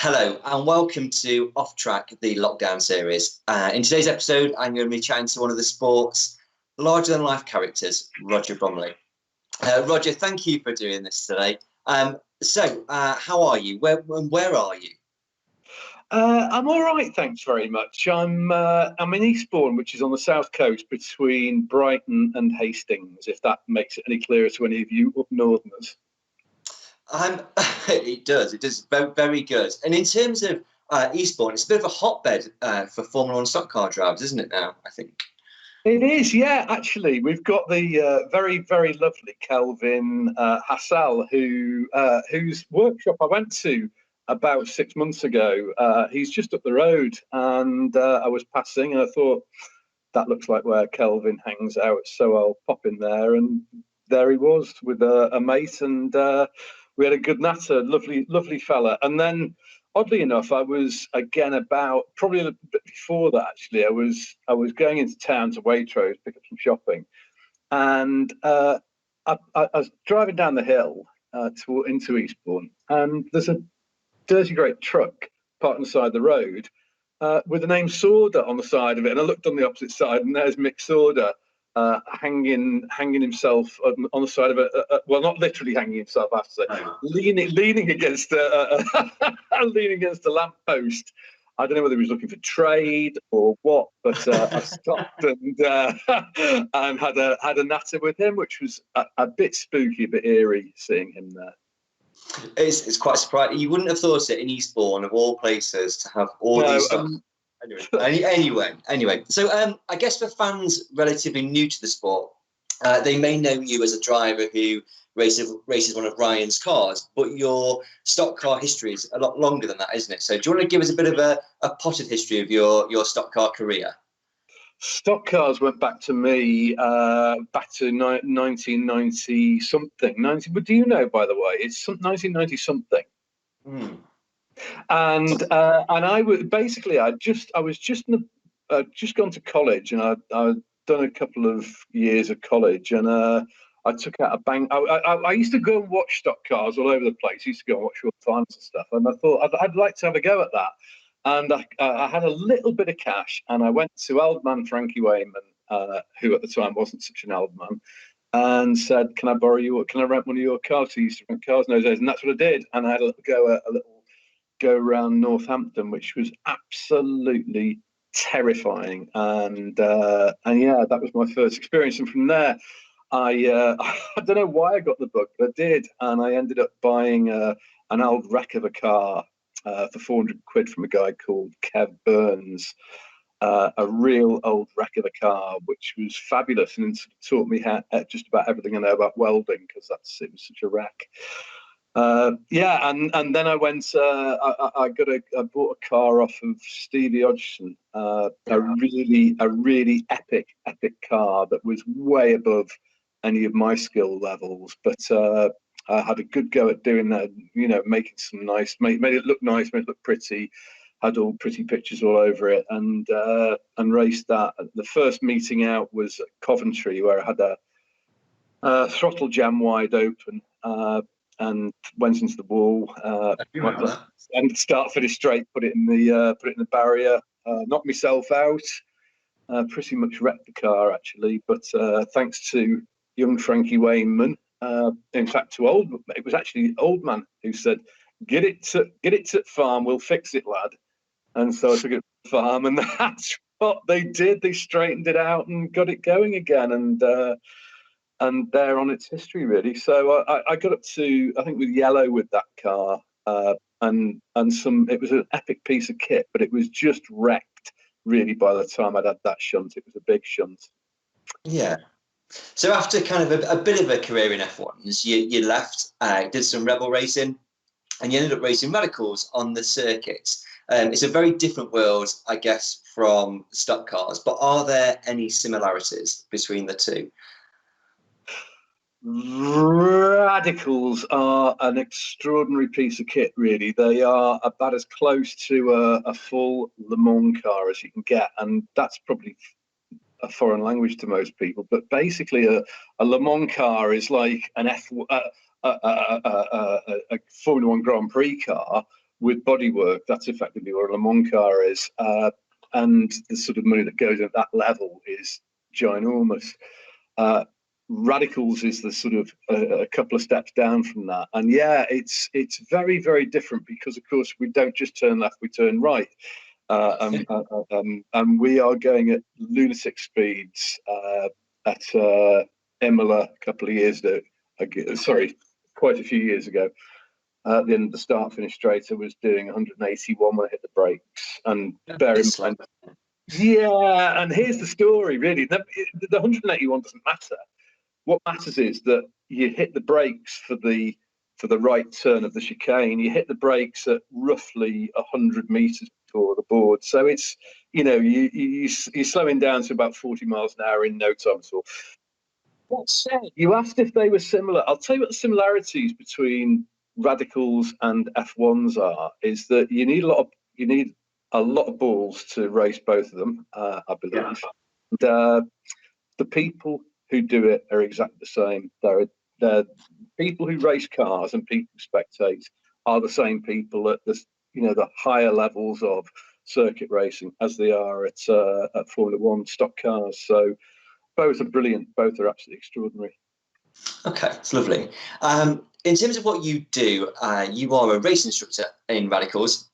Hello and welcome to Off Track, the lockdown series. In today's episode, I'm going to be chatting to one of the sport's larger-than-life characters, Roger Bromiley. Roger, thank you for doing this today. How are you? Where are you? I'm all right, thanks very much. I'm in Eastbourne, which is on the south coast between Brighton and Hastings, if that makes it any clearer to any of you up northerners. It does. It does very good. And in terms of Eastbourne, it's a bit of a hotbed for Formula One stock car drivers, isn't it now, I think? It is, yeah, actually. We've got the very, very lovely Kelvin Hassel, whose workshop I went to about 6 months ago. He's just up the road, and I was passing and I thought, that looks like where Kelvin hangs out, so I'll pop in there. And there he was with a mate, and we had a good natter. Lovely fella. And then, oddly enough, I was again about probably a bit before that. Actually, I was going into town to Waitrose, pick up some shopping, and I was driving down the hill into Eastbourne, and there's a dirty great truck parked on the side of the road with the name Sauder on the side of it. And I looked on the opposite side, and there's Mick Sauder. Hanging himself on the side of well, not literally hanging himself, I have to say, leaning against leaning against a lamppost. I don't know whether he was looking for trade or what, but I stopped and had a natter with him, which was a bit spooky, a bit eerie seeing him there. It's quite surprising. You wouldn't have thought it in Eastbourne, of all places, to have all these stuff. Anyway. So I guess for fans relatively new to the sport, they may know you as a driver who races one of Ryan's cars, but your stock car history is a lot longer than that, isn't it? So do you want to give us a bit of a potted history of your stock car career? Stock cars went back to me back to 1990 something. But do you know, by the way, it's 1990 something. And I was basically I was just gone to college, and I'd done a couple of years of college, and I took out a bank. I used to go and watch stock cars all over the place. I used to go and watch World Finals and stuff, and I thought I'd like to have a go at that. And I had a little bit of cash, and I went to old man Frankie Wayman, who at the time wasn't such an old man, and said, "Can I rent one of your cars?" He used to rent cars in those days, and that's what I did. And I had a little go around Northampton, which was absolutely terrifying. And yeah, that was my first experience. And from there, I don't know why I got the bug, but I did, and I ended up buying an old wreck of a car for 400 quid from a guy called Kev Burns. A real old wreck of a car, which was fabulous, and it taught me just about everything I know about welding, because it was such a wreck. Yeah, and then I went. I bought a car off of Stevie Hodgson. A really epic car that was way above any of my skill levels. But I had a good go at doing that. Making some made it look nice, made it look pretty. Had all pretty pictures all over it, and raced that. The first meeting out was at Coventry, where I had a throttle jam wide open. And went into the wall, and start finish straight, put it in the barrier, knocked myself out, pretty much wrecked the car actually. But thanks to young Frankie Wayman, in fact it was actually old man who said, get it to farm, we'll fix it, lad. And so I took it to the farm, and that's what they did. They straightened it out and got it going again, and there on its history, really. So I got up to, I think, with yellow with that car, and it was an epic piece of kit, but it was just wrecked really by the time I'd had that shunt. It was a big shunt. Yeah. So after kind of a bit of a career in F1s, you left, did some rebel racing, and you ended up racing radicals on the circuits. It's a very different world, I guess, from stock cars, but are there any similarities between the two? Radicals are an extraordinary piece of kit, really. They are about as close to a full Le Mans car as you can get, and that's probably a foreign language to most people. But basically, a Le Mans car is like a Formula One Grand Prix car, with bodywork. That's effectively what a Le Mans car is, and the sort of money that goes at that level is ginormous. Radicals is the sort of a couple of steps down from that, and yeah, it's very, very different because of course we don't just turn left, we turn right, and we are going at lunatic speeds at Imola a couple of years ago. Sorry, quite a few years ago. At the end of the start-finish straight, I was doing 181 when I hit the brakes, and bear in mind. Yeah, and here's the story. Really, the 181 doesn't matter. What matters is that you hit the brakes for the right turn of the chicane. You hit the brakes at roughly 100 meters before the board. So it's, you're slowing down to about 40 miles an hour in no time at all. That said, you asked if they were similar. I'll tell you what the similarities between radicals and F1s are. Is that you need a lot of balls to race both of them. I believe. Yeah. And, the people who do it are exactly the same. They're people who race cars and people who spectate are the same people at the higher levels of circuit racing as they are at Formula One stock cars. So both are brilliant. Both are absolutely extraordinary. Okay, it's lovely. In terms of what you do, you are a race instructor in radicals,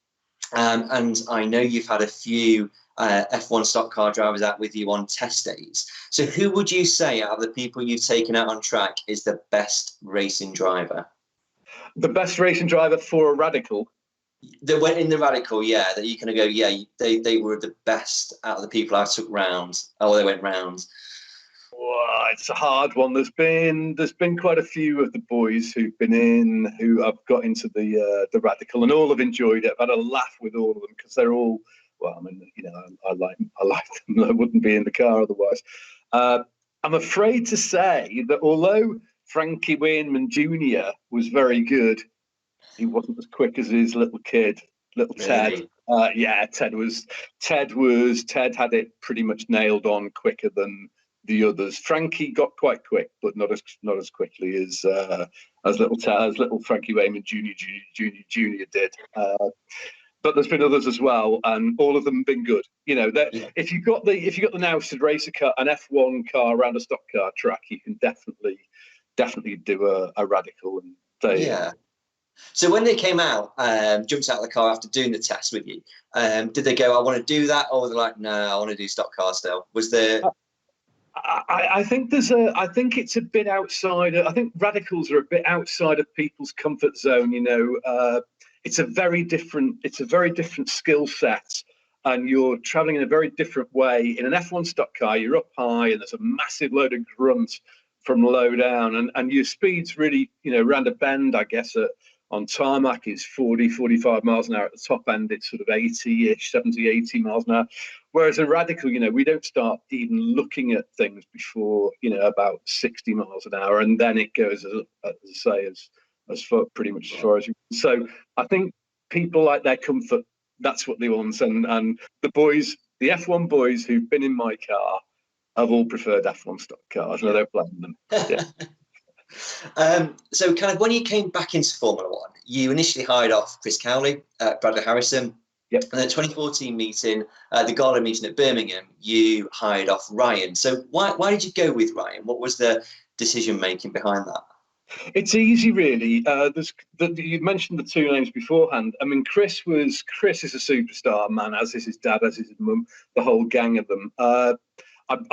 and I know you've had a few F1 stock car drivers out with you on test days. So who would you say out of the people you've taken out on track is the best racing driver? The best racing driver for a radical? That went in the radical, yeah, that you kind of go, yeah, they were the best out of the people I took round, or they went round. Well, it's a hard one. There's been quite a few of the boys who've been in who have got into the radical, and all have enjoyed it. I've had a laugh with all of them because they're all, well, I mean, I like them. I wouldn't be in the car otherwise. I'm afraid to say that although Frankie Wainman Jr. was very good, he wasn't as quick as his little kid, little Ted. Yeah, Ted had it pretty much nailed on quicker than the others. Frankie got quite quick, but not as quickly as little Frankie Wainman Jr. did. But there's been others as well, and all of them have been good. If you've got the nous to race an F1 car around a stock car track, you can definitely do a radical. And So when they came out, jumped out of the car after doing the test with you, did they go, I want to do that? Or were they like, no, I want to do stock car still? Was there... I think it's a bit outside. I think radicals are a bit outside of people's comfort zone. It's a very different skill set, and you're traveling in a very different way. In an F1 stock car, you're up high and there's a massive load of grunt from low down, and your speed's really, around a bend, I guess, on tarmac is 40, 45 miles an hour. At the top end, it's sort of 80-ish, 70, 80 miles an hour. Whereas a radical, we don't start even looking at things before, about 60 miles an hour. And then it goes, as far, pretty much as far as you can. So I think people like their comfort. That's what they want. And the boys, the F1 boys who've been in my car, have all preferred F1 stock cars. And I don't blame them. Yeah. So kind of when you came back into Formula One, you initially hired off Chris Cowley, Bradley Harrison. Yep. And the 2014 meeting, the gala meeting at Birmingham, you hired off Ryan. So why did you go with Ryan? What was the decision making behind that? It's easy, really. You mentioned the two names beforehand. I mean, Chris is a superstar, man, as is his dad, as is his mum, the whole gang of them. I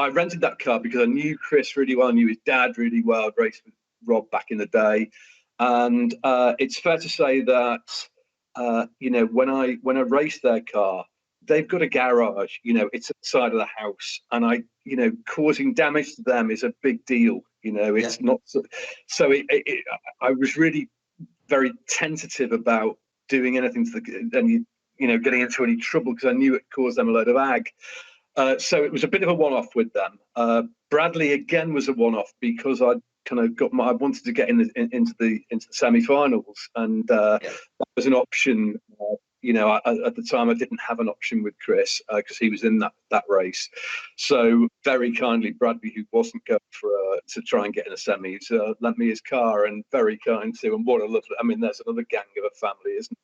rented that car because I knew Chris really well, I knew his dad really well. I'd raced with Rob back in the day, and it's fair to say that when I raced their car, they've got a garage. It's at the side of the house, and causing damage to them is a big deal. It's not so. I was really very tentative about doing anything to getting into any trouble because I knew it caused them a load of ag. So it was a bit of a one-off with them. Bradley again was a one-off because I wanted to get into the semi-finals, and that was an option. At the time I didn't have an option with Chris because he was in that race. So very kindly, Bradley, who wasn't going to try and get in a semis, lent me his car, and very kind to. And what a lovely! I mean, there's another gang of a family, isn't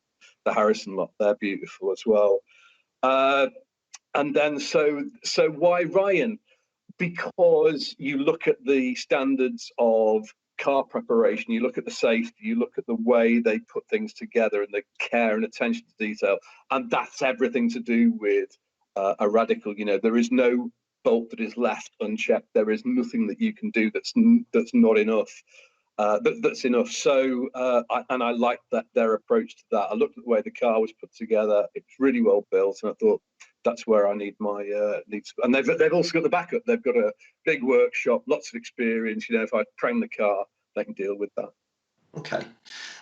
the Harrison lot. They're beautiful as well. And then so why Ryan? Because you look at the standards of car preparation, you look at the safety, you look at the way they put things together and the care and attention to detail, and that's everything to do with a Radical. You know, there is no bolt that is left unchecked. There is nothing that you can do that's not enough. That's enough. So, I liked that their approach to that. I looked at the way the car was put together. It was really well built, and I thought that's where I need my needs. And they've also got the backup. They've got a big workshop, lots of experience. You know, if I prang the car, they can deal with that. Okay.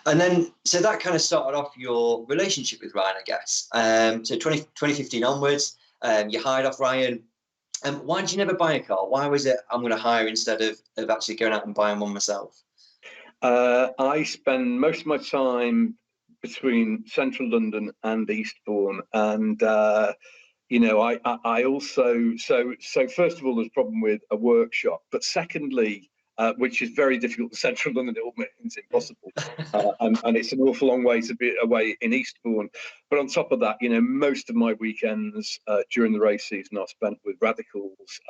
And then, so that kind of started off your relationship with Ryan, I guess. So 2015 onwards, you hired off Ryan. Why did you never buy a car? Why was it I'm going to hire instead of actually going out and buying one myself? I spend most of my time between central London and Eastbourne, and you know, I also so first of all, there's a problem with a workshop, but secondly, which is very difficult in central London, it's impossible, and it's an awful long way to be away in Eastbourne. But on top of that, you know, most of my weekends during the race season are spent with Radicals.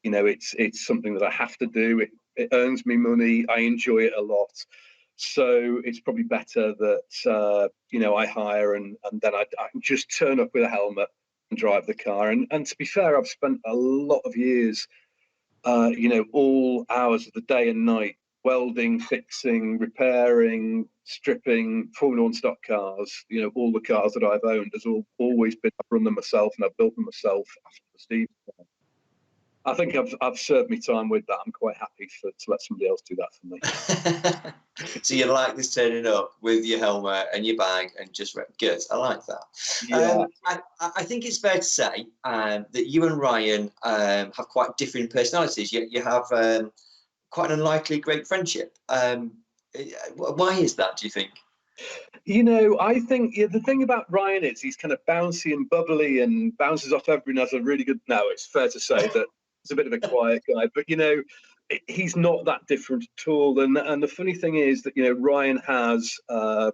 You know, it's something that I have to do. It earns me money. I enjoy it a lot. So it's probably better that you know, I hire and then I can just turn up with a helmet and drive the car. And to be fair, I've spent a lot of years, you know, all hours of the day and night welding, fixing, repairing, stripping Formula One stock cars. You know, all the cars that I've owned has always been, I've run them myself and I've built them myself after Steve. I think I've served my time with that. I'm quite happy to let somebody else do that for me. So you like this turning up with your helmet and your bag and just good. I like that. Yeah. I think it's fair to say that you and Ryan have quite different personalities. You have quite an unlikely great friendship. Why is that, do you think? You know, I think the thing about Ryan is he's kind of bouncy and bubbly and bounces off everyone, has a really good. No, it's fair to say that he's a bit of a quiet guy, but you know, he's not that different at all. And the funny thing is that, you know, Ryan has a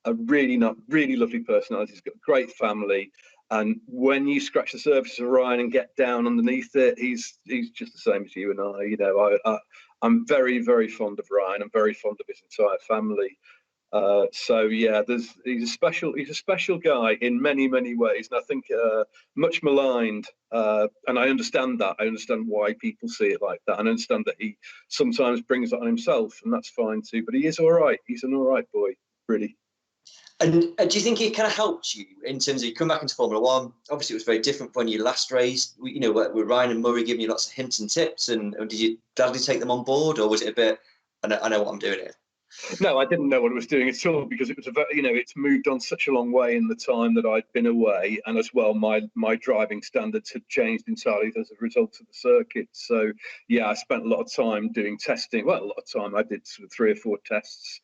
really lovely personality. He's got a great family, and when you scratch the surface of Ryan and get down underneath it, he's just the same as you and I. You know, I'm very, very fond of Ryan. I'm very fond of his entire family. So yeah, he's a special guy in many ways, and I think much maligned. And I understand that. I understand why people see it like that, and I understand that he sometimes brings it on himself, and that's fine too. But he is all right. He's an all right boy, really. And do you think it kind of helped you in terms of you come back into Formula One? Obviously, it was very different when you last raced. You know, with Ryan and Murray giving you lots of hints and tips, and did you gladly take them on board, or was it a bit? I know what I'm doing here. No, I didn't know what I was doing at all, because it was you know, it's moved on such a long way in the time that I'd been away, and as well, my driving standards had changed entirely as a result of the circuit. So yeah, I spent a lot of time doing testing. Well, a lot of time. I did sort of 3 or 4 tests,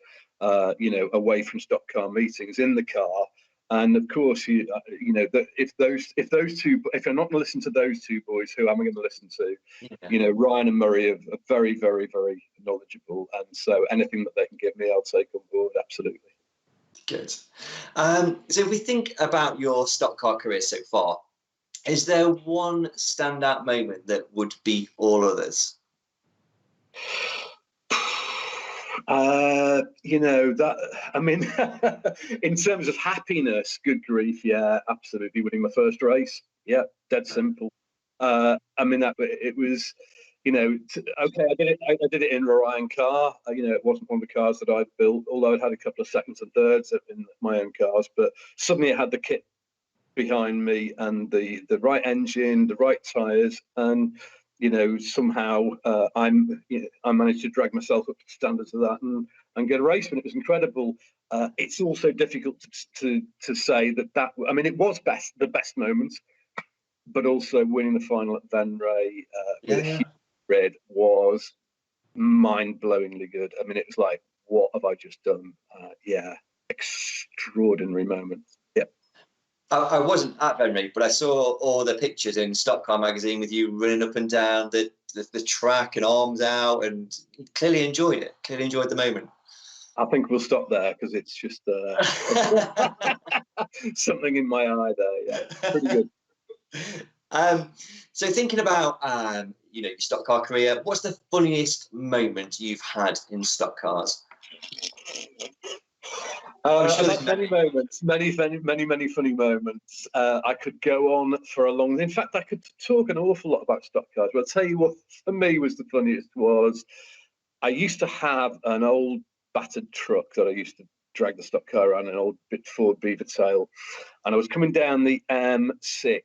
you know, away from stock car meetings in the car. And of course, you know, that if I'm not going to listen to those two boys, who am I going to listen to? Yeah. You know, Ryan and Murray are very knowledgeable, and so anything that they can give me, I'll take on board. Absolutely. Good. So if we think about your stock car career so far, is there one standout moment that would beat all others? You know, that, I mean, in terms of happiness, good grief, yeah, absolutely, winning my first race. Yeah, dead simple. I mean, that it was, you know, okay, I did it in a Ryan car. You know, it wasn't one of the cars that I'd built, although I'd had a couple of seconds and thirds in my own cars. But suddenly, I had the kit behind me and the right engine, the right tyres, and you know, somehow I managed to drag myself up to the standards of that and get a race win. It was incredible. It's also difficult to say that. I mean, it was the best moment, but also winning the final at Venray with a huge grid was mind-blowingly good. I mean, it was like, what have I just done? Yeah, extraordinary moment. Yeah. I wasn't at Venray, but I saw all the pictures in Stock Car magazine with you running up and down the track and arms out, and clearly enjoyed it. Clearly enjoyed the moment. I think we'll stop there because it's just something in my eye there. Yeah, pretty good. So thinking about you know, your stock car career, what's the funniest moment you've had in stock cars? I've had many moments, many funny moments. I could go on for a long. In fact, I could talk an awful lot about stock cars. But I'll tell you what, for me, was the funniest was I used to have an old battered truck that I used to drag the stock car around, an old Ford Beaver Tail, and I was coming down the M6,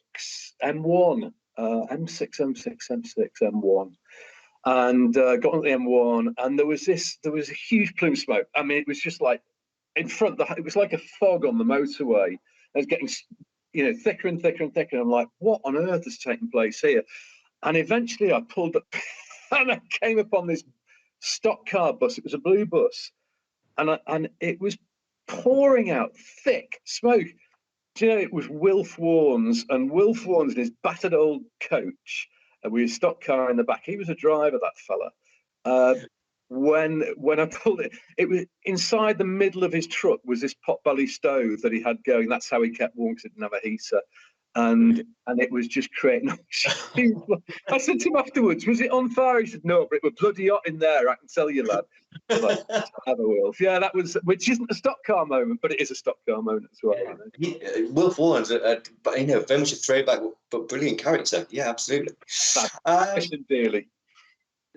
M1, M1, and got on the M1, and there was a huge plume of smoke. I mean, it was just like in front. It was like a fog on the motorway. It was getting, thicker and thicker and thicker. I'm like, what on earth is taking place here? And eventually, I pulled up, and I came upon this stock car bus. It was a blue bus, and it was pouring out thick smoke. Do you know, it was Wilf Warnes, and Wilf Warnes in his battered old coach with his stock car in the back. He was a driver, that fella. When I pulled it, it was inside the middle of his truck was this potbelly stove that he had going. That's how he kept warm, because it didn't have a heater. And it was just creating. I said to him afterwards, "Was it on fire?" He said, "No, but it was bloody hot in there. I can tell you, lad." I was like, have a Wilf. Yeah, that was, which isn't a stock car moment, but it is a stock car moment as well. Yeah. Wilf Warnes, but very much a throwback, but brilliant character. Yeah, absolutely. Dearly.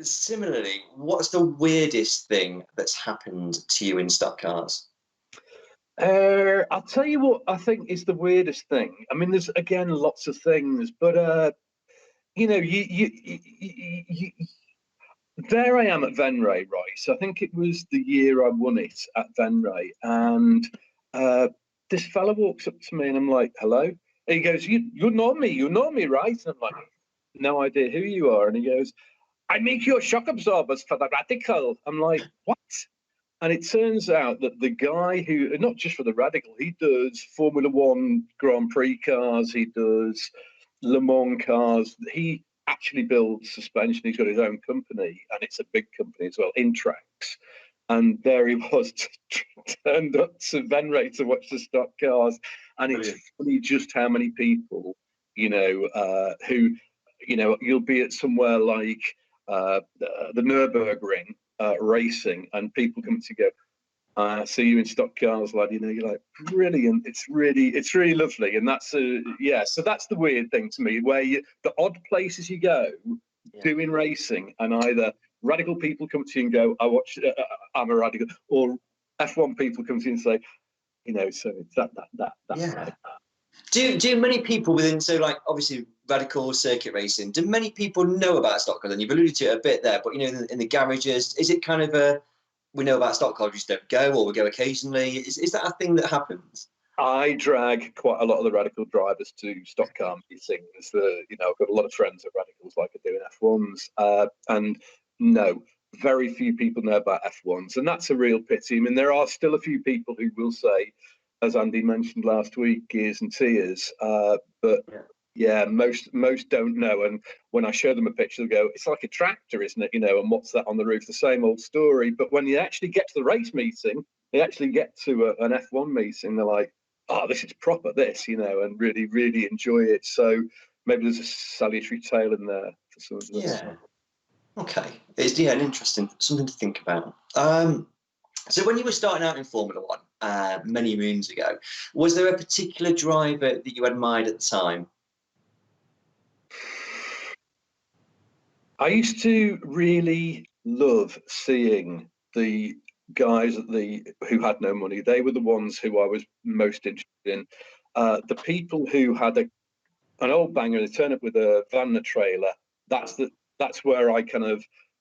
Similarly, what's the weirdest thing that's happened to you in stock cars? I'll tell you what I think is the weirdest thing. I mean, there's again lots of things, but you there I am at Venray, right? So I think it was the year I won it at Venray, and this fella walks up to me, and I'm like, "Hello." And he goes, "You know me, right?" And I'm like, "No idea who you are." And he goes, "I make your shock absorbers for the Radical." I'm like, "What?" And it turns out that the guy who, not just for the Radical, he does Formula One Grand Prix cars, he does Le Mans cars. He actually builds suspension. He's got his own company, and it's a big company as well, Intrax. And there he was, turned up to Venray to watch the stock cars. And it's funny just how many people, who, you'll be at somewhere like the Nürburgring racing, and people come to go, "I see you in stock cars, lad." You're like, brilliant. It's really lovely, and that's so that's the weird thing to me, where the odd places you go doing racing, and either Radical people come to you and go, I'm a Radical, or F1 people come to you and say, so it's that. Yeah. Do many people within, so like obviously Radical circuit racing, do many people know about stock cars? And you've alluded to it a bit there, but in the garages, is it kind of we know about stock cars, we just don't go, or we go occasionally? Is that a thing that happens? I drag quite a lot of the Radical drivers to stock car meetings. I've got a lot of friends at Radicals like I do in F1s, and no, very few people know about F1s, and that's a real pity. I mean, there are still a few people who will say, as Andy mentioned last week, gears and tears, but yeah, most don't know. And when I show them a picture, they go, "It's like a tractor, isn't it? And what's that on the roof?" The same old story. But when you actually get to the race meeting, they actually get to an F1 meeting, they're like, "Oh, this is proper, this," and really, really enjoy it. So maybe there's a salutary tale in there for some of them. Yeah. Okay. It's an interesting, something to think about. So when you were starting out in Formula One many moons ago, was there a particular driver that you admired at the time? I used to really love seeing the guys who had no money. They were the ones who I was most interested in. The people who had an old banger, they turn up with a van and a trailer. That's where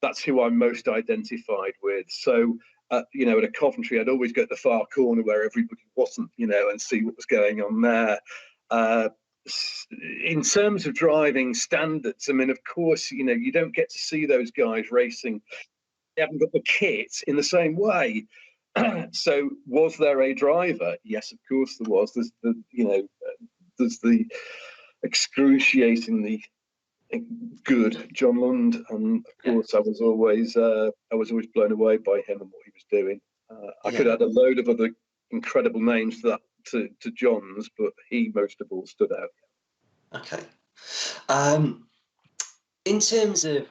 that's who I'm most identified with. So at a Coventry, I'd always go to the far corner where everybody wasn't, and see what was going on there. In terms of driving standards, I mean, of course, you don't get to see those guys racing. They haven't got the kit in the same way. So, was there a driver? Yes, of course there was. There's the excruciatingly good John Lund, and of course, I was always blown away by him and what he was doing. I could add a load of other incredible names to that to John's, but he most of all stood out. Okay. In terms of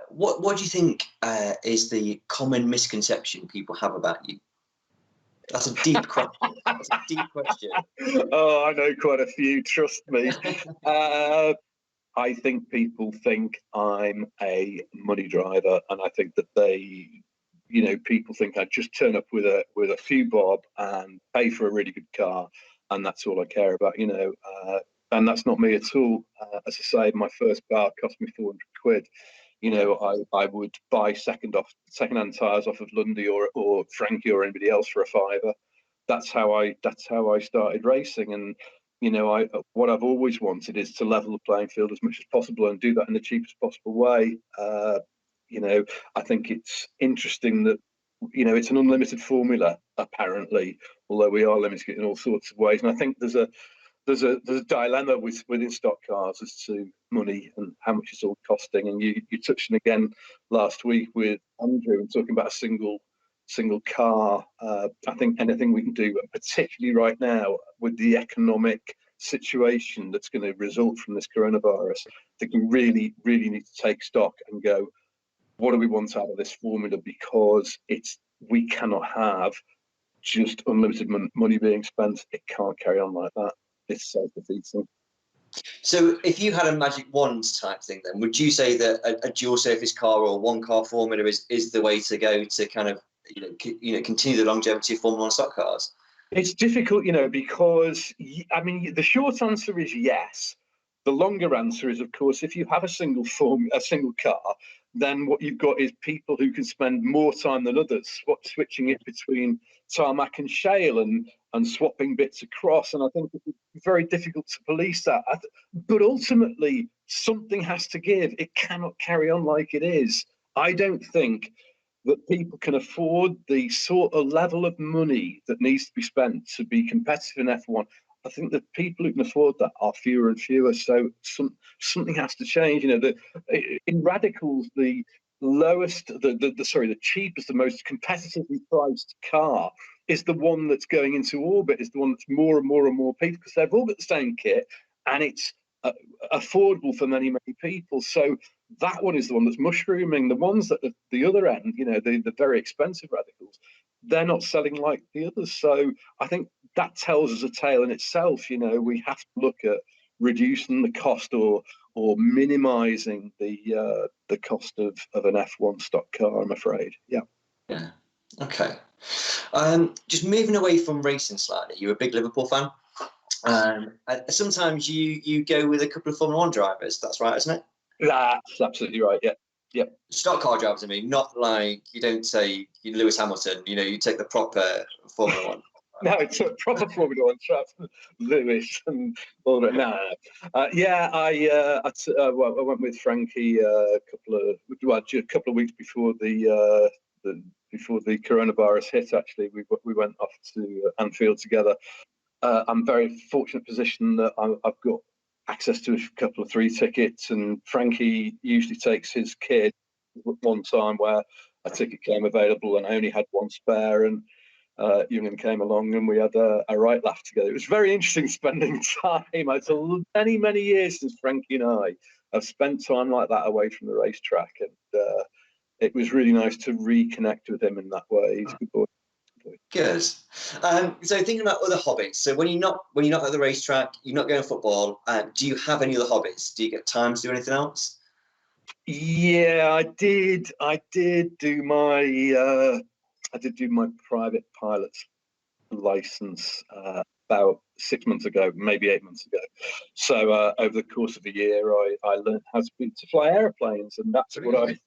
what do you think is the common misconception people have about you? That's a deep question. That's a deep question. Oh, I know quite a few, trust me. I think people think I'm a money driver, and I think that people think I just turn up with a few bob and pay for a really good car, and that's all I care about, and that's not me at all. As I say, my first car cost me 400 quid. I would buy second-hand tyres off of Lundy or Frankie or anybody else for a fiver. That's how I started racing, and what I've always wanted is to level the playing field as much as possible and do that in the cheapest possible way. I think it's interesting that it's an unlimited formula apparently, although we are limited in all sorts of ways, and I think there's a dilemma within stock cars as to money and how much it's all costing. And you touched on again last week with Andrew and talking about a single car. I think anything we can do, particularly right now with the economic situation that's going to result from this coronavirus, I think we really, really need to take stock and go, what do we want out of this formula? Because we cannot have just unlimited money being spent. It can't carry on like that. It's self-defeating. So if you had a magic wand type thing, then would you say that a dual surface car or one car formula is the way to go to kind of continue the longevity of Formula One stock cars? It's difficult, because the short answer is yes. The longer answer is, of course, if you have a single car, then what you've got is people who can spend more time than others, switching it between tarmac and shale and swapping bits across. And I think it's very difficult to police that. But ultimately, something has to give. It cannot carry on like it is. I don't think that people can afford the sort of level of money that needs to be spent to be competitive in F1. I think that people who can afford that are fewer and fewer. So something has to change. In radicals, the cheapest, the most competitively priced car is the one that's going into orbit. Is the one that's more and more and more people, because they've all got the same kit and it's affordable for many people. So that one is the one that's mushrooming. The ones at the other end, the very expensive radicals, they're not selling like the others. So I think that tells us a tale in itself. We have to look at reducing the cost or minimizing the cost of an F1 stock car, I'm afraid. Yeah. Okay. Just moving away from racing slightly, you're a big Liverpool fan. Sometimes you go with a couple of Formula One drivers. That's right, isn't it? That's absolutely right. Yeah. Yep. Stock car drivers, I mean, not like you don't say Lewis Hamilton. You take the proper Formula One. No, it's a proper Formula One track. Lewis and all that. No. I went with Frankie a couple of weeks before the coronavirus hit. Actually, we went off to Anfield together. I'm very fortunate position that I've got access to a couple of free tickets, and Frankie usually takes his kid one time where a ticket came available and I only had one spare, and Union came along and we had a right laugh together. It was very interesting spending time. It's many years since Frankie and I have spent time like that away from the racetrack, and it was really nice to reconnect with him in that way. He's a good boy. Good. So thinking about other hobbies. So when you're not at the racetrack, you're not going to football. Do you have any other hobbies? Do you get time to do anything else? Yeah, I did do my private pilot's license about 6 months ago, maybe 8 months ago. So over the course of a year, I learned how to fly airplanes, and that's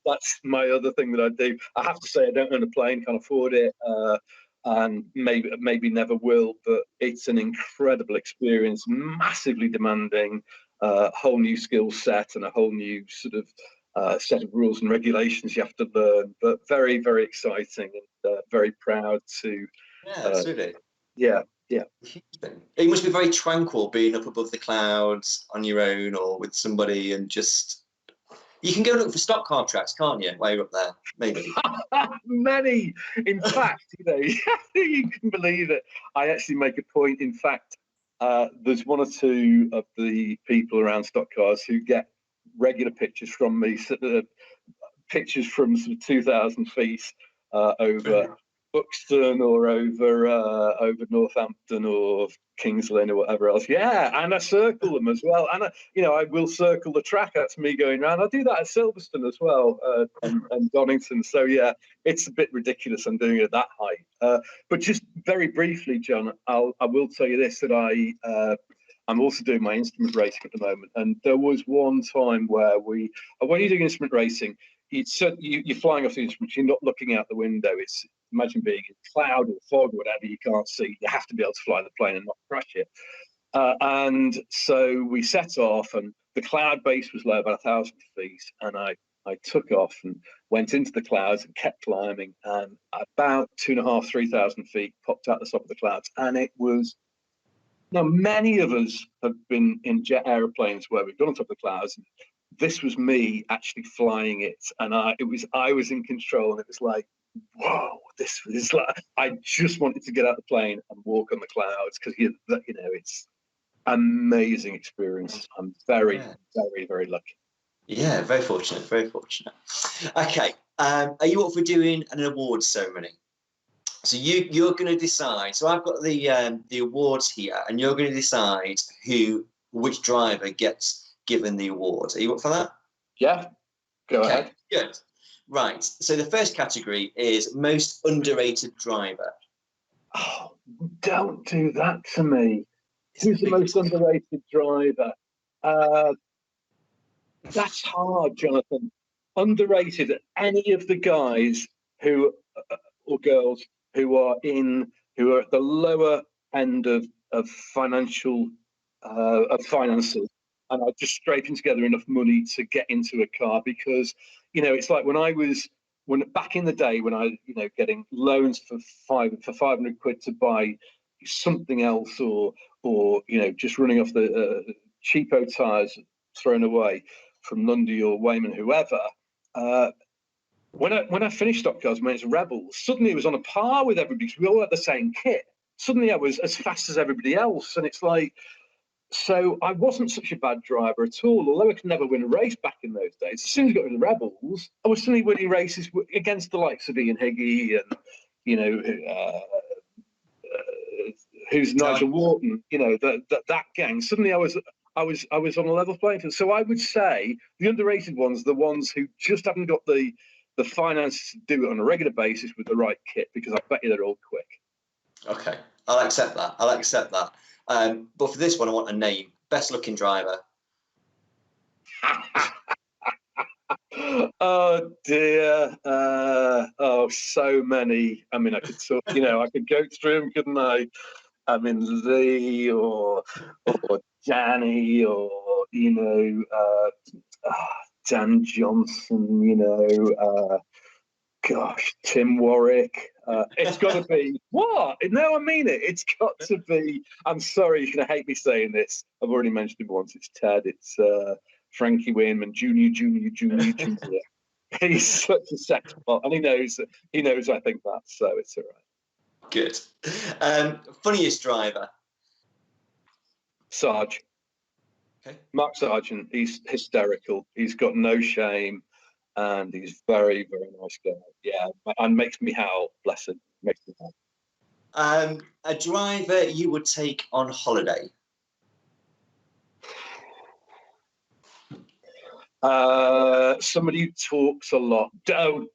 that's my other thing that I do. I have to say, I don't own a plane, can't afford it, and maybe never will. But it's an incredible experience, massively demanding, whole new skill set and a whole new sort of set of rules and regulations you have to learn. But very, very exciting, and very proud to. Yeah, absolutely. Yeah. It must be very tranquil being up above the clouds on your own or with somebody and just You can go look for stock car tracks, can't you? While you're up there, maybe. Many, in fact, you can believe it. I actually make a point. In fact, there's one or two of the people around stock cars who get regular pictures from me, pictures from sort of 2,000 feet over Buxton or over Northampton or Kings Lynn or whatever else. Yeah, and I circle them as well. And I will circle the track. That's me going around. I do that at Silverstone as well, and Donington. So yeah, it's a bit ridiculous. I'm doing it at that height. But just very briefly, John, I will tell you this, that I'm also doing my instrument racing at the moment. And there was one time where when you're doing instrument racing, you're flying off the instruments, you're not looking out the window. Imagine being in cloud or fog or whatever, you can't see. You have to be able to fly the plane and not crash it. And so we set off, and the cloud base was low, about 1,000 feet. And I took off and went into the clouds and kept climbing. And about 2,500, 3,000 feet popped out the top of the clouds. And it was, many of us have been in jet aeroplanes where we've gone on top of the clouds. And this was me actually flying it, and I was in control, and it was like, whoa, this was like, I just wanted to get out of the plane and walk on the clouds, because it's amazing experience. I'm very, very, very lucky. Yeah, very fortunate, very fortunate. Okay, are you up for doing an awards ceremony? So you're going to decide. So I've got the awards here, and you're going to decide which driver gets given the awards. Are you up for that? Yeah, go ahead. Good. Right. So the first category is most underrated driver. Oh, don't do that to me. Who's the most underrated driver? That's hard, Jonathan. Underrated, any of the guys or girls who are at the lower end of finances, and are just scraping together enough money to get into a car, because it's like when back in the day when I getting loans for 500 quid to buy something else, or just running off the cheapo tires thrown away from Lundy or Wayman, whoever. When I finished stock cars, when it's Rebels, suddenly it was on a par with everybody, because we all had the same kit. Suddenly I was as fast as everybody else, and it's like, so I wasn't such a bad driver at all, although I could never win a race back in those days. As soon as I got into Rebels, I was suddenly winning races against the likes of Ian Higgy and, who's Nigel Wharton, that gang. Suddenly I was on a level playing field. So I would say the underrated ones, the ones who just haven't got the finances to do it on a regular basis with the right kit, because I bet you they're all quick. Okay, I'll accept that. But for this one, I want a name. Best looking driver. Oh dear. So many. I mean, I could talk, I could go through them, couldn't I? I mean, Lee or Danny, or Dan Johnson, gosh, Tim Warwick. It's got to be what? No, I mean it. It's got to be. I'm sorry, you're going to hate me saying this. I've already mentioned him once. It's Ted. It's Frankie Wainman, Junior. He's such a sex bot, and he knows I think that, so it's all right. Good. Funniest driver? Sarge. Okay. Mark Sargent. He's hysterical. He's got no shame, and he's very, very nice guy. Yeah, and makes me howl. Bless him. Makes me howl. A driver you would take on holiday? Somebody who talks a lot. Dan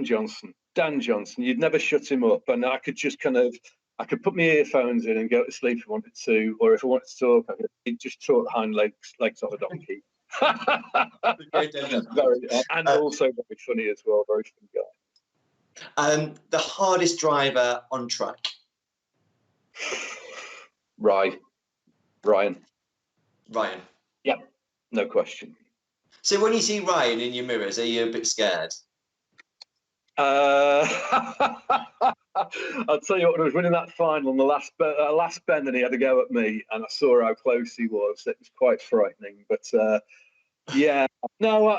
Johnson. Dan Johnson. You'd never shut him up, and I could just I could put my earphones in and go to sleep if I wanted to, or if I wanted to talk, I could just talk hind legs off a donkey. And also very funny as well. Very funny guy. The hardest driver on track? Ryan. Yep, no question. So when you see Ryan in your mirrors, are you a bit scared? I'll tell you what, when I was winning that final on the last bend, and he had to go at me, and I saw how close he was. It was quite frightening. But Yeah. No,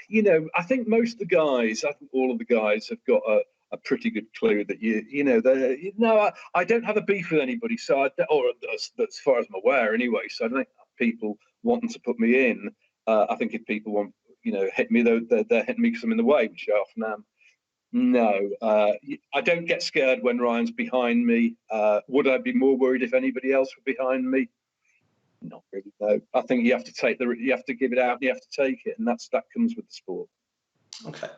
you know, I think most of the guys, I think all of the guys have got a pretty good clue that you know, I don't have a beef with anybody, so or as far as I'm aware anyway. So I don't think people wanting to put me in. I think if people want, you know, hit me, they're hitting me because I'm in the way, which I often am. No, I don't get scared when Ryan's behind me. Would I be more worried if anybody else were behind me? Not really. No, I think you have to you have to give it out, and you have to take it, and that comes with the sport. Okay.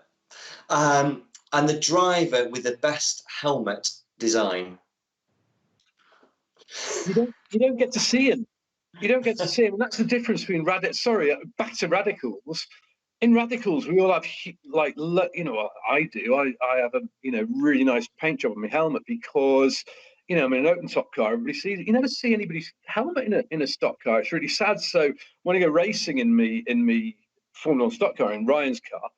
And the driver with the best helmet design. You don't get to see him. You don't get to see him, and that's the difference between back to radicals. In radicals, we all have like, you know, I do. I have a, you know, really nice paint job on my helmet because, you know, I'm in an open top car. Everybody sees it. You never see anybody's helmet in a stock car. It's really sad. So when I go racing in me Formula 1 stock car, in Ryan's car,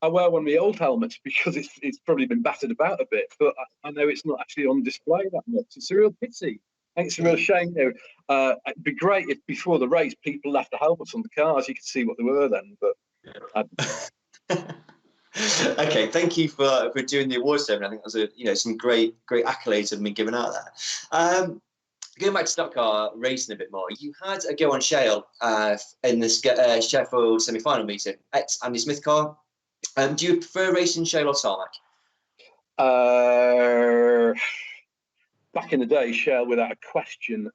I wear one of my old helmets because it's probably been battered about a bit, but I know it's not actually on display that much. It's a real pity. I think it's a real shame. You know, it'd be great if before the race people left the helmets on the cars. You could see what they were then, but. Okay, thank you for doing the awards ceremony. I think that was some great accolades have been given out there. Going back to stock car racing a bit more, you had a go on shale in the Sheffield semi-final meeting, ex Andy Smith car. Do you prefer racing shale or tarmac? Back in the day, shale without a question.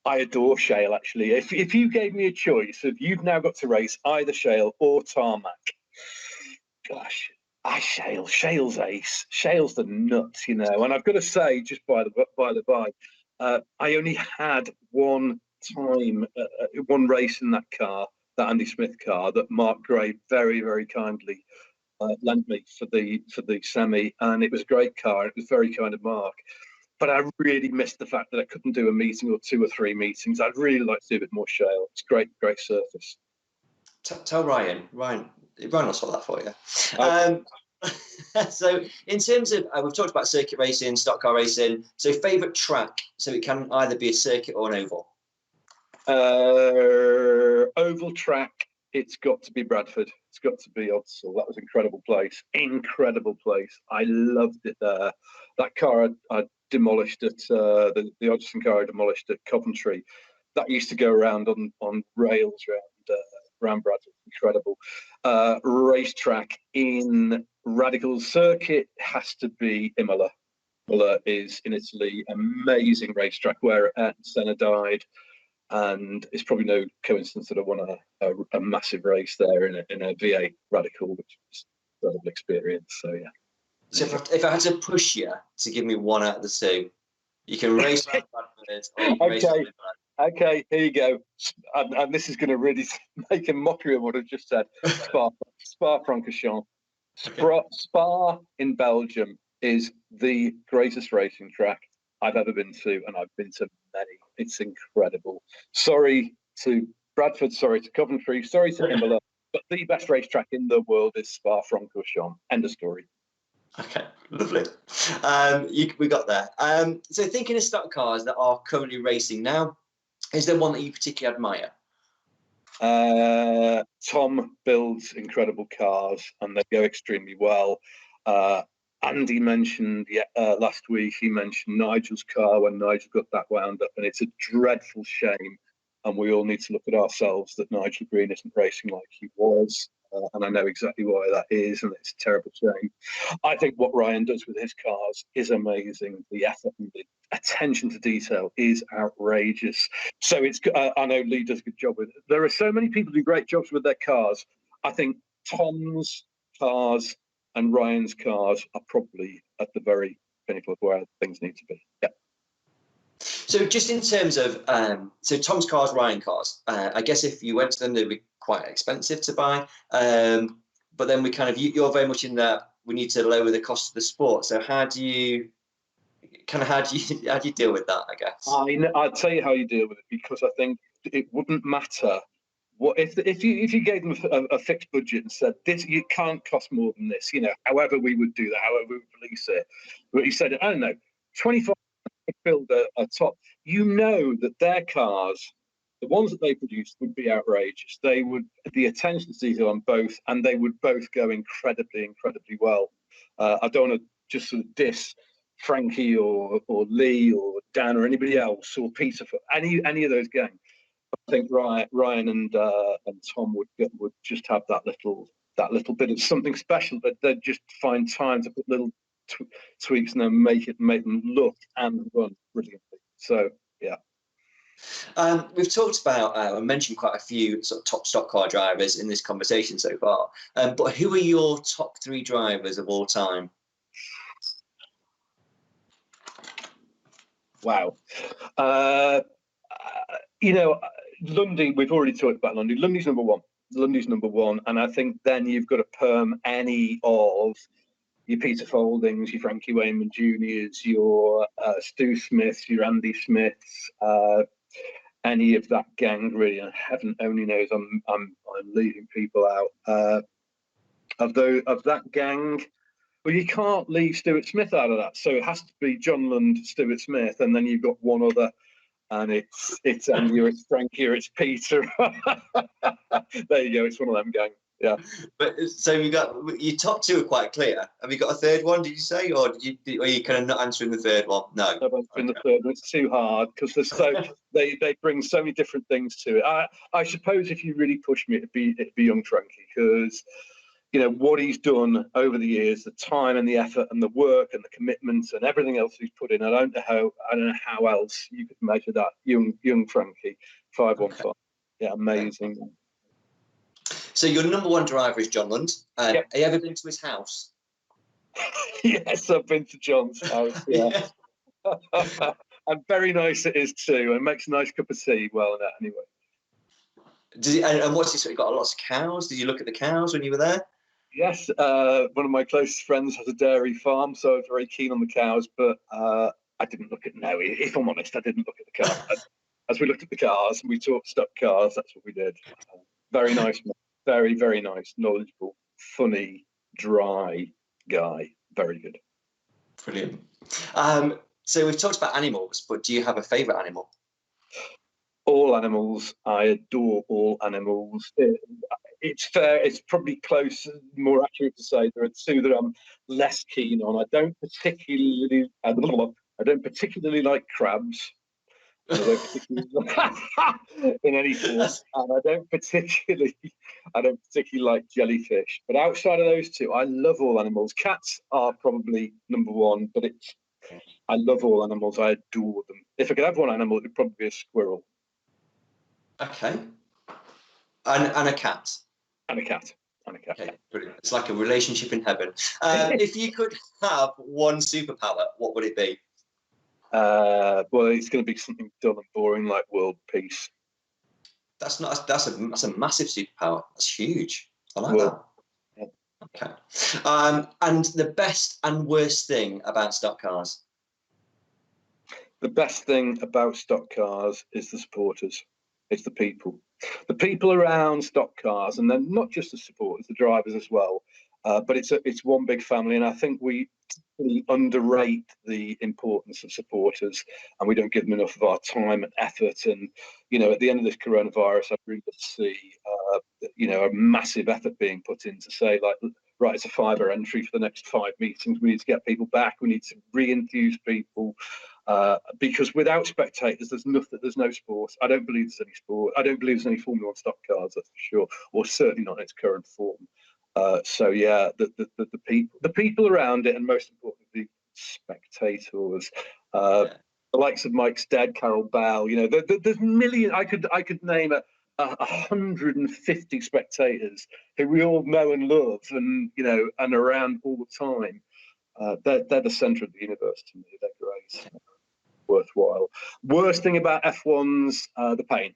I adore shale, actually. If you gave me a choice of you've now got to race either shale or tarmac, gosh, shale's ace. Shale's the nuts, you know. And I've got to say, just by the by, I only had one time, one race in that car, that Andy Smith car, that Mark Gray very, very kindly lent me for the semi, and it was a great car. It was very kind of Mark. But I really missed the fact that I couldn't do a meeting or 2 or 3 meetings. I'd really like to do a bit more shale. It's great surface. Tell Ryan will sort that for you. Okay. So in terms of, we've talked about circuit racing, stock car racing. So favourite track, so it can either be a circuit or an oval. Oval track, it's got to be Bradford. It's got to be Odsall. That was an incredible place. Incredible place. I loved it there. That car I demolished at the Hodgson car I demolished at Coventry. That used to go around on rails around Bradford. Incredible. Racetrack in Radical Circuit has to be Imola. Imola is in Italy. Amazing racetrack where Senna died. And it's probably no coincidence that I won a massive race there in a V8 Radical, which was an incredible experience. So yeah. So if I had to push you to give me one out of the two, you can race around Bradford or you can race around Bradford. Okay, here you go. And this is going to really make a mockery of what I've just said. Spa-Francorchamps. Spa in Belgium is the greatest racing track I've ever been to, and I've been to many. It's incredible. Sorry to Bradford, sorry to Coventry, sorry to Imola, but the best racetrack in the world is Spa-Francorchamps. End of story. Okay, lovely. We got there. So thinking of stock cars that are currently racing now, is there one that you particularly admire? Tom builds incredible cars and they go extremely well. Andy mentioned last week, he mentioned Nigel's car when Nigel got that wound up, and it's a dreadful shame. And we all need to look at ourselves that Nigel Green isn't racing like he was. And I know exactly why that is, and it's a terrible shame. I think what Ryan does with his cars is amazing. The effort and the attention to detail is outrageous. So it's I know Lee does a good job with it. There are so many people who do great jobs with their cars. I think Tom's cars and Ryan's cars are probably at the very pinnacle of where things need to be. Yeah. So just in terms of, so Tom's cars, Ryan cars, I guess if you went to them, they'd be quite expensive to buy. But then you're very much in that we need to lower the cost of the sport. So how do you deal with that, I guess? I'll tell you how you deal with it, because I think it wouldn't matter what if you gave them a fixed budget and said this, you can't cost more than this, you know, however we would do that, however we would release it. But you said, I don't know, 25 build a top, you know that their cars The ones that they produced would be outrageous. They would, the attention to detail on both, and they would both go incredibly, incredibly well. I don't want to just sort of diss Frankie or Lee or Dan or anybody else or Peter for any of those gangs. I think Ryan and Tom would just have that little bit of something special, that they'd just find time to put little tweaks and then make them look and run brilliantly. So yeah. We've talked about and mentioned quite a few sort of top stock car drivers in this conversation so far, but who are your top 3 drivers of all time? Wow. Lundy, we've already talked about Lundy. Lundy's number one. And I think then you've got to perm any of your Peter Foldings, your Frankie Wayman Juniors, your Stu Smiths, your Andy Smiths, any of that gang really. And heaven only knows I'm leaving people out. Of that gang, well, you can't leave Stuart Smith out of that. So it has to be John Lund, Stuart Smith, and then you've got one other. And it's Andy, or it's Frankie, or it's Peter. There you go. It's one of them gang. Yeah. But so you got your top 2 are quite clear. Have you got a third one? Did you say, or are you kind of not answering the third one? No. I'm answering the third one. It's too hard because there's so they bring so many different things to it. I suppose if you really push me, it'd be young Frankie, because what he's done over the years, the time and the effort and the work and the commitment and everything else he's put in. I don't know how else you could measure that. Young Frankie, 515. Okay. Yeah, amazing. Okay. So your number 1 driver is John Lund. Yep. Have you ever been to his house? Yes, I've been to John's house. Yeah. And very nice it is too, and makes a nice cup of tea. Well, anyway. Did he, and what's he sort of got? Lots of cows. Did you look at the cows when you were there? Yes, one of my closest friends has a dairy farm, so I was very keen on the cows. But I didn't look at if I'm honest, I didn't look at the cars. As we looked at the cars, we talked stock cars. That's what we did. Very nice, very, very nice, knowledgeable, funny, dry guy. Very good. Brilliant. So we've talked about animals, but do you have a favourite animal? All animals. I adore all animals. It's fair. It's probably close, more accurate to say there are 2 that I'm less keen on. I don't particularly like crabs. I don't particularly in any form, and I don't particularly like jellyfish. But outside of those 2, I love all animals. Cats are probably number 1, but I love all animals. I adore them. If I could have one animal, it would probably be a squirrel. Okay. And a cat. And a cat. Okay, brilliant. It's like a relationship in heaven. If you could have one superpower, what would it be? Well, it's going to be something dull and boring like world peace. That's a massive superpower. That's huge. I like that. Yeah. Okay. And the best and worst thing about stock cars? The best thing about stock cars is the supporters. It's the people. The people around stock cars, and then not just the supporters, the drivers as well. But it's one big family, and I think we underrate the importance of supporters, and we don't give them enough of our time and effort. And at the end of this coronavirus, I really see a massive effort being put in to say, like, right, it's a £5 entry for the next 5 meetings. We need to get people back. We need to re-enthuse people. Because without spectators, there's no sport. I don't believe there's any sport. I don't believe there's any Formula 1 stock cars, that's for sure, or certainly not in its current form. So yeah, the people around it, and most importantly, spectators. The likes of Mike Stead, Carol Bell. There's million. I could name 150 spectators who we all know and love, and and around all the time. They're the centre of the universe to me. They're great, worthwhile. Worst thing about F1's the pain.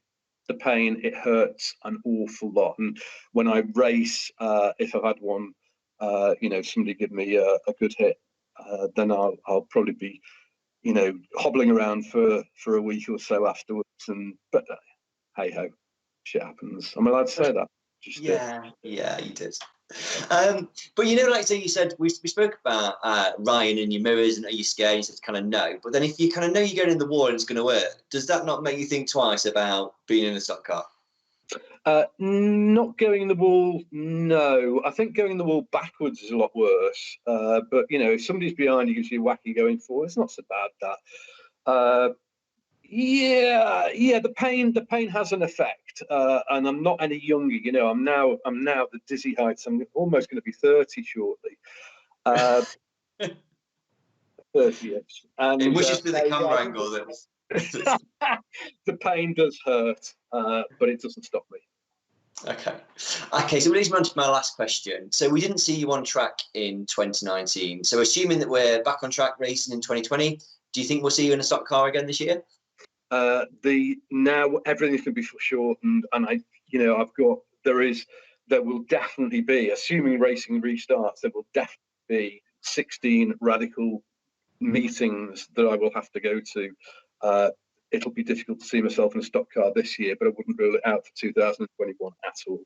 The pain, it hurts an awful lot. And when I race, if I've had one, somebody give me a good hit, then I'll probably be, hobbling around for a week or so afterwards. But hey ho, shit happens. Am I allowed to say that? Yeah, you did. But you know, like so you said, we spoke about Ryan and your mirrors and are you scared? You said kind of no. But then if you kind of know you're going in the wall and it's going to work, does that not make you think twice about being in a stock car? Not going in the wall, no. I think going in the wall backwards is a lot worse. But you know, if somebody's behind you, gives you a wacky going forward, it's not so bad. That. Yeah. The pain has an effect, and I'm not any younger. You know, I'm now at the dizzy heights. I'm almost going to be 30 shortly. 30ish. And It was just with the camera angle that was. The pain does hurt, but it doesn't stop me. Okay, so we'll lead on to my last question. So we didn't see you on track in 2019. So assuming that we're back on track racing in 2020, do you think we'll see you in a stock car again this year? Now everything's going to be shortened, and there will definitely be, assuming racing restarts, there will definitely be 16 radical meetings that I will have to go to. It'll be difficult to see myself in a stock car this year, but I wouldn't rule it out for 2021 at all.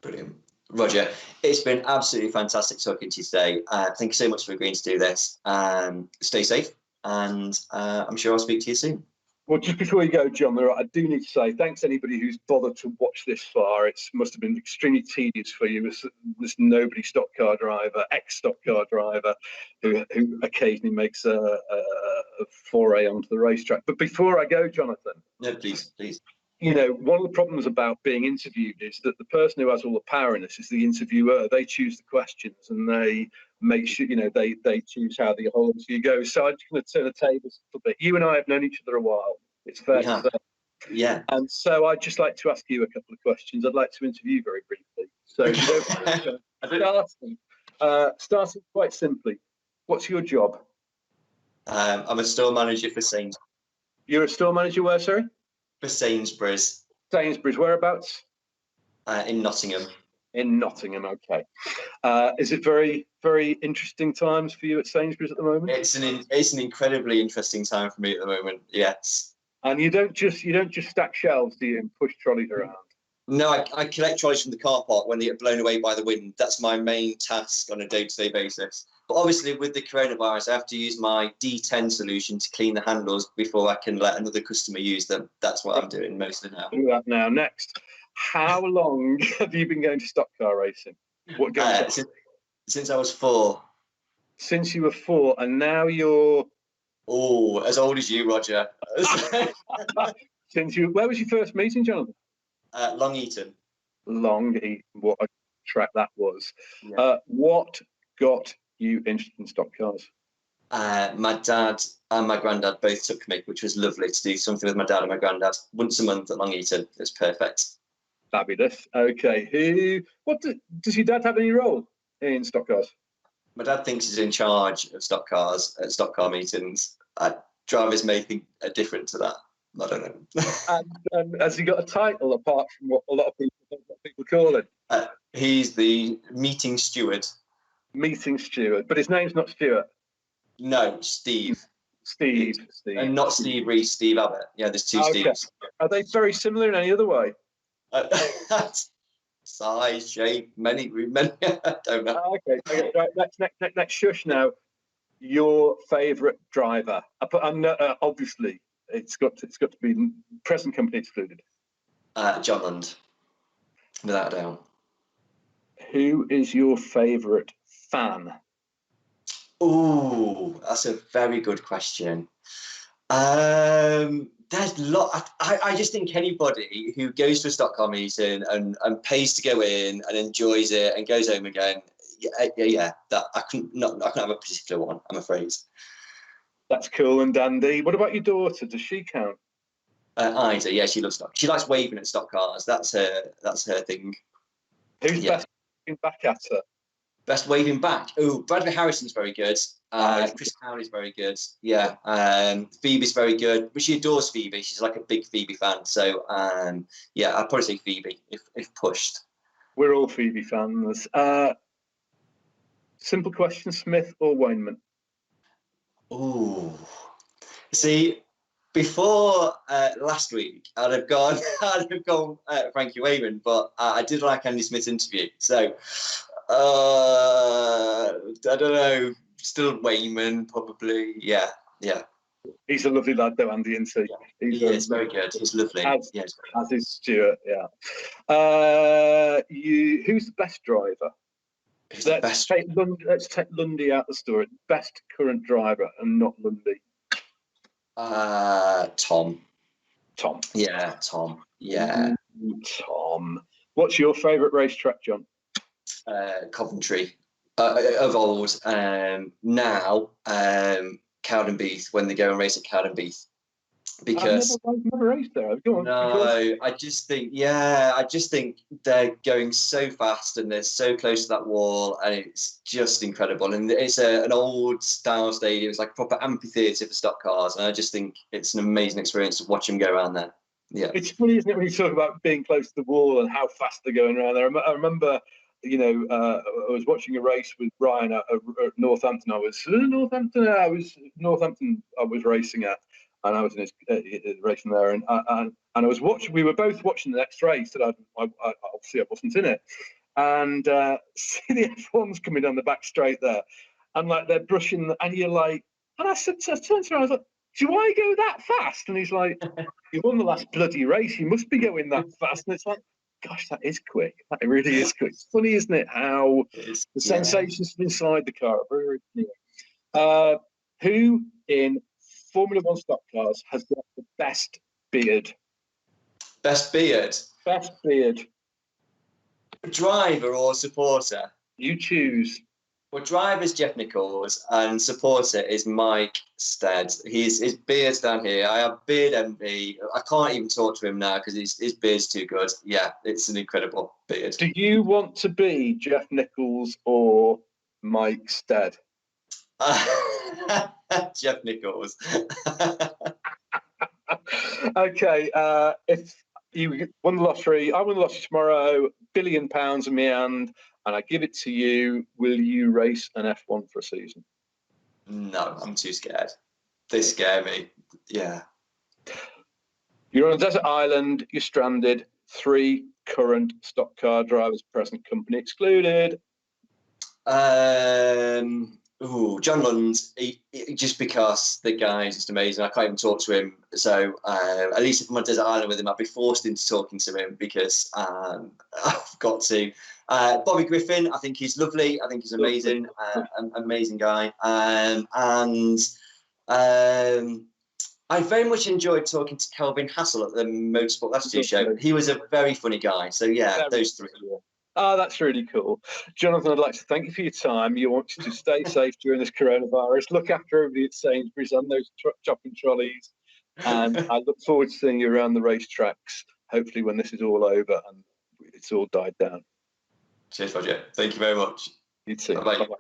Brilliant. Roger, it's been absolutely fantastic talking to you today. Thank you so much for agreeing to do this. Stay safe, and I'm sure I'll speak to you soon. Well, just before you go, John, I do need to say thanks to anybody who's bothered to watch this far. It must have been extremely tedious for you. There's nobody stock car driver, ex-stock car driver, who occasionally makes a foray onto the racetrack. But before I go, Jonathan. No, please. You know, one of the problems about being interviewed is that the person who has all the power in this is the interviewer. They choose the questions and they make sure, you know, they choose how the whole interview goes. So I'm just going to turn the tables a little bit. You and I have known each other a while. It's fair to say. Yeah. And so I'd just like to ask you a couple of questions. I'd like to interview very briefly. So if you don't starting quite simply, what's your job? I'm a store manager for Sainsbury's. You're a store manager where, sorry? For Sainsbury's. Sainsbury's, whereabouts? In Nottingham. In Nottingham, okay. Is it very, very interesting times for you at Sainsbury's at the moment? It's an incredibly interesting time for me at the moment. Yes. And you don't just stack shelves, do you, and push trolleys around? No, I collect trolleys from the car park when they get blown away by the wind. That's my main task on a day-to-day basis. But obviously, with the coronavirus, I have to use my D10 solution to clean the handles before I can let another customer use them. That's what I'm doing mostly now. Do that now. Next, how long have you been going to stock car racing? What since I was 4. Since you were 4, and now you're as old as you, Roger. Where was your first meeting, Jonathan? Long Eaton. Long Eaton. What a track that was. Yeah. What got you interested in stock cars? My dad and my granddad both took me, which was lovely to do something with my dad and my granddad once a month at Long Eaton. It's perfect. Fabulous. Okay. Does your dad have any role in stock cars? My dad thinks he's in charge of stock cars at stock car meetings. Drivers may think different to that. I don't know. and has he got a title apart from what a lot of people call him? He's the meeting steward. Meeting steward, but his name's not Stuart. No, Steve. Steve. And not Steve Reese, Steve Abbott. Yeah, there's 2 Steves. Are they very similar in any other way? Size, shape, many. I don't know. Okay. Right. Next. Shush now. Your favourite driver? Obviously, it's got to be present company excluded. John Lund, without a doubt. Who is your favourite fan? Oh, that's a very good question. There's a lot. I just think anybody who goes to a stock car meeting and pays to go in and enjoys it and goes home again, that I couldn't have a particular one, I'm afraid. That's cool and dandy. What about your daughter? Does she count? Ida, yeah, she loves stock. She likes waving at stock cars. That's her thing. Who's best waving back at her? Best waving back. Oh, Bradley Harrison's very good. Chris Cowley's very good. Yeah. Phoebe's very good. But she adores Phoebe. She's like a big Phoebe fan. So I'd probably say Phoebe if pushed. We're all Phoebe fans. Simple question: Smith or Wayneman? Oh, see, Before last week, I'd have gone Frankie Wayman, but I did like Andy Smith's interview. So I don't know. Still Wayman, probably. Yeah. He's a lovely lad, though, Andy, isn't he? He is very good. He's lovely. As is Stuart. Yeah. Who's the best driver? Let's take Lundy out the story. Best current driver, and not Lundy. Tom. Yeah, Tom. Yeah. Tom. What's your favourite racetrack, John? Coventry. Of old. Now, Cowdenbeath, when they go and race at Cowdenbeath. Because I've never raced there. I just think they're going so fast and they're so close to that wall, and it's just incredible. And it's an old style stadium. It's like a proper amphitheatre for stock cars, and I just think it's an amazing experience to watch them go around there. Yeah, it's funny, isn't it, when you talk about being close to the wall and how fast they're going around there. I remember, I was watching a race with Brian at Northampton. I was racing at. And I was in his racing there, and I was watching. We were both watching the next race, and I obviously I wasn't in it. And see the F1s coming down the back straight there, and like they're brushing, and you're like, and I turned to him, I was like, "Do I go that fast?" And he's like, "You won the last bloody race. You must be going that fast." And it's like, gosh, that is quick. That really is quick. It's funny, isn't it? How the sensations inside the car are very clear. Who in Formula One stock cars has got the best beard? Best beard? Best beard. Driver or supporter? You choose. Well, driver's Jeff Nichols and supporter is Mike Stead. His beard's down here. I have beard envy. I can't even talk to him now because his beard's too good. Yeah, it's an incredible beard. Do you want to be Jeff Nichols or Mike Stead? Jeff Nichols. Okay, if you won the lottery, I won the lottery tomorrow, £1 billion in my hand, and I give it to you, will you race an F1 for a season? No, I'm too scared. They scare me. Yeah. You're on a desert island, you're stranded, 3 current stock car drivers present, company excluded. John Lund, just because the guy is just amazing. I can't even talk to him. So at least if I'm on a desert island with him, I'll be forced into talking to him because I've got to. Bobby Griffin, I think he's lovely. I think he's amazing. Amazing guy. And I very much enjoyed talking to Kelvin Hassel at the Motorsport Latitude show. He was a very funny guy. So yeah, those 3. Oh, that's really cool. Jonathan, I'd like to thank you for your time. You want to stay safe during this coronavirus. Look after everybody at Sainsbury's on those chopping trolleys. And I look forward to seeing you around the racetracks, hopefully when this is all over and it's all died down. Cheers, Roger. Thank you very much. You too. Bye-bye. Bye-bye.